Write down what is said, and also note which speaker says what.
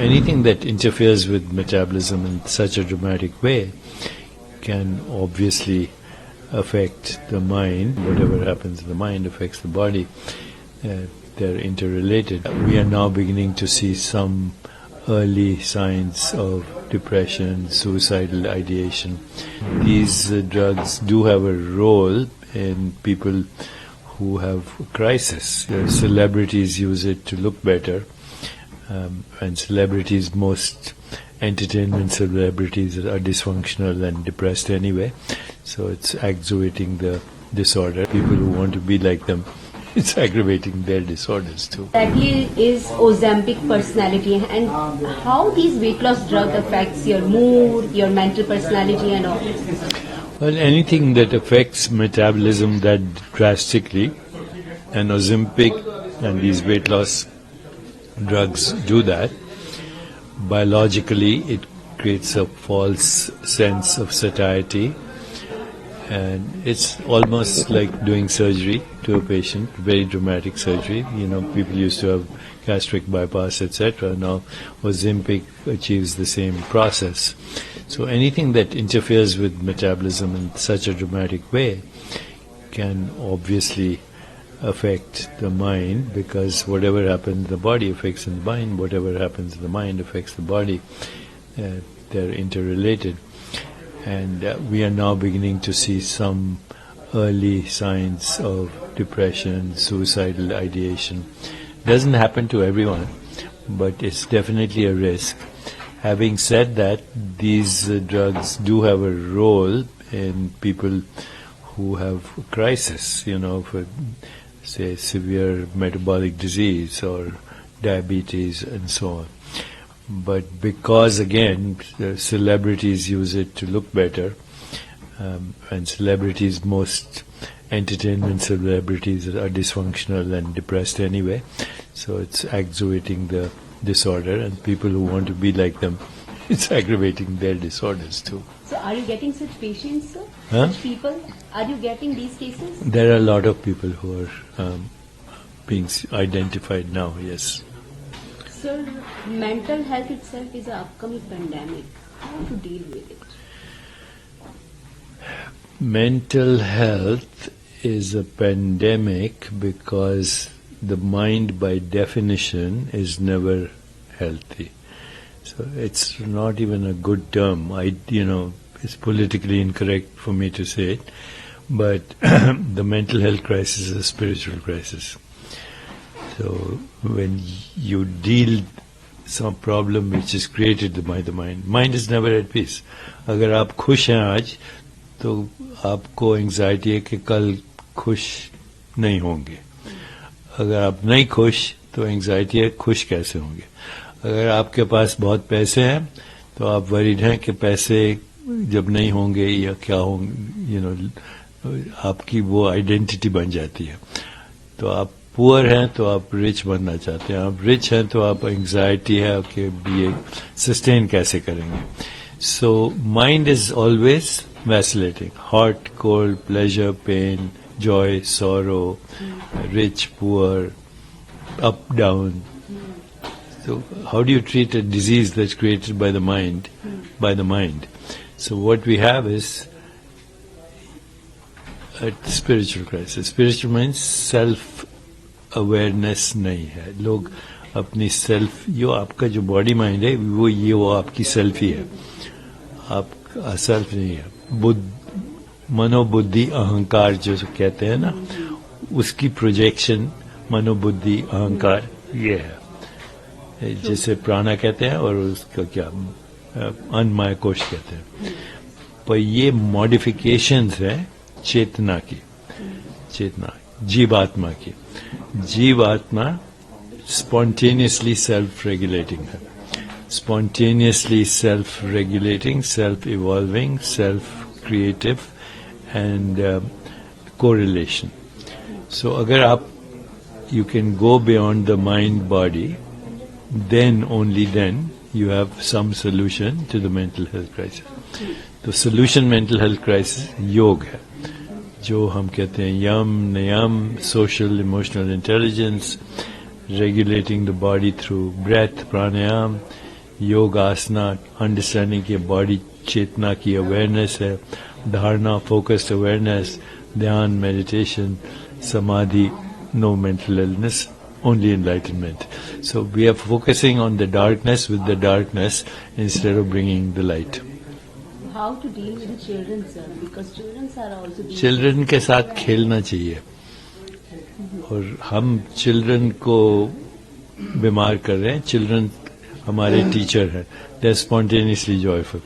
Speaker 1: anything that interferes with metabolism in such a dramatic way can obviously affect the mind. Whatever happens in the mind affects the body. They're interrelated. We are now beginning to see some early signs of depression, suicidal ideation. These drugs do have a role in people who have crisis. Celebrities use it to look better, and celebrities, most entertainment celebrities are dysfunctional and depressed anyway, so it's aggravating the disorder. People who want to be like them, it's aggravating their disorders too.
Speaker 2: Exactly is Ozempic personality, and how these weight loss drug affects your mood, your mental personality and all?
Speaker 1: Well, anything that affects metabolism that drastically, and Ozempic and these weight loss drugs do that. Biologically, it creates a false sense of satiety, and it's almost like doing surgery to a patient, very dramatic surgery. You know, people used to have gastric bypass, etc. Now Ozempic achieves the same process. So anything that interferes with metabolism in such a dramatic way can obviously affect the mind, because whatever happens in the body affects in the mind, whatever happens in the mind affects the body. They're interrelated. And we are now beginning to see some early signs of depression, suicidal ideation. Doesn't happen to everyone, but it's definitely a risk. Having said that, these drugs do have a role in people who have crisis, you know, for say severe metabolic disease or diabetes and so on. But because, again, the celebrities use it to look better, and celebrities, most entertainment celebrities are dysfunctional and depressed anyway, so it's aggravating the disorder, and people who want to be like them, it's aggravating their disorders too.
Speaker 2: So are you getting such patients, sir?
Speaker 1: Huh?
Speaker 2: Such people? Are you getting these cases?
Speaker 1: There are a lot of people who are being identified now, yes.
Speaker 2: Sir, mental health itself is an upcoming pandemic. How to deal with it?
Speaker 1: Mental health is a pandemic because the mind, by definition, is never healthy. So it's not even a good term. It's politically incorrect for me to say it, but the mental health crisis is a spiritual crisis. So when you deal some problem which is created by the mind is never at peace. अगर आप खुश हैं आज, तो आपको anxiety है कि कल खुश नहीं होंगे. अगर आप नहीं खुश, तो एंजाइटी है खुश कैसे होंगे. अगर आपके पास बहुत पैसे हैं, तो आप वरीड हैं कि पैसे जब नहीं होंगे या क्या होंगे, आपकी वो आइडेंटिटी बन जाती है. तो आप पुअर हैं तो आप रिच बनना चाहते हैं, आप रिच हैं तो आप एंजाइटी है कि ये सस्टेन कैसे करेंगे. So mind is always vacillating, hot cold, pleasure, pain, joy, sorrow, rich, poor, up, down. So how do you treat a disease that's created by the mind? By the mind. So what we have is a spiritual crisis. Spiritual means self-awareness नहीं है. लोग अपनी self, आपका जो body mind है, वो आपकी self ही है. आपका self नहीं है. मनोबुद्धि अहंकार जो कहते हैं ना, उसकी projection मनोबुद्धि अहंकार ये है. जिसे प्राणा कहते हैं और उसका क्या अन्नमय कोश कहते हैं. पर ये मॉडिफिकेशंस हैं चेतना की, चेतना जीवात्मा की. जीवात्मा स्पॉन्टेनियसली सेल्फ रेगुलेटिंग है, spontaneously self regulating, self evolving, self creative and correlation. So अगर आप you can go beyond the mind body, then only then you have some solution to the mental health crisis. The solution mental health crisis योग है, जो हम कहते हैं यम नियम, social emotional intelligence, regulating the body through breath, pranayam, योग आसना, understanding की body चेतना की अवेयरनेस है, धारणा फोकस्ड अवेयरनेस, ध्यान meditation, samadhi, no mental illness, only enlightenment. So we are focusing on the darkness with the darkness instead of bringing the light.
Speaker 2: How to deal with the children, sir? Because children are also being
Speaker 1: children के साथ खेलना चाहिए, और हम children को बीमार कर रहे हैं. चिल्ड्रन हमारे टीचर हैं, दे आर स्पॉन्टेनियसली जॉयफुल.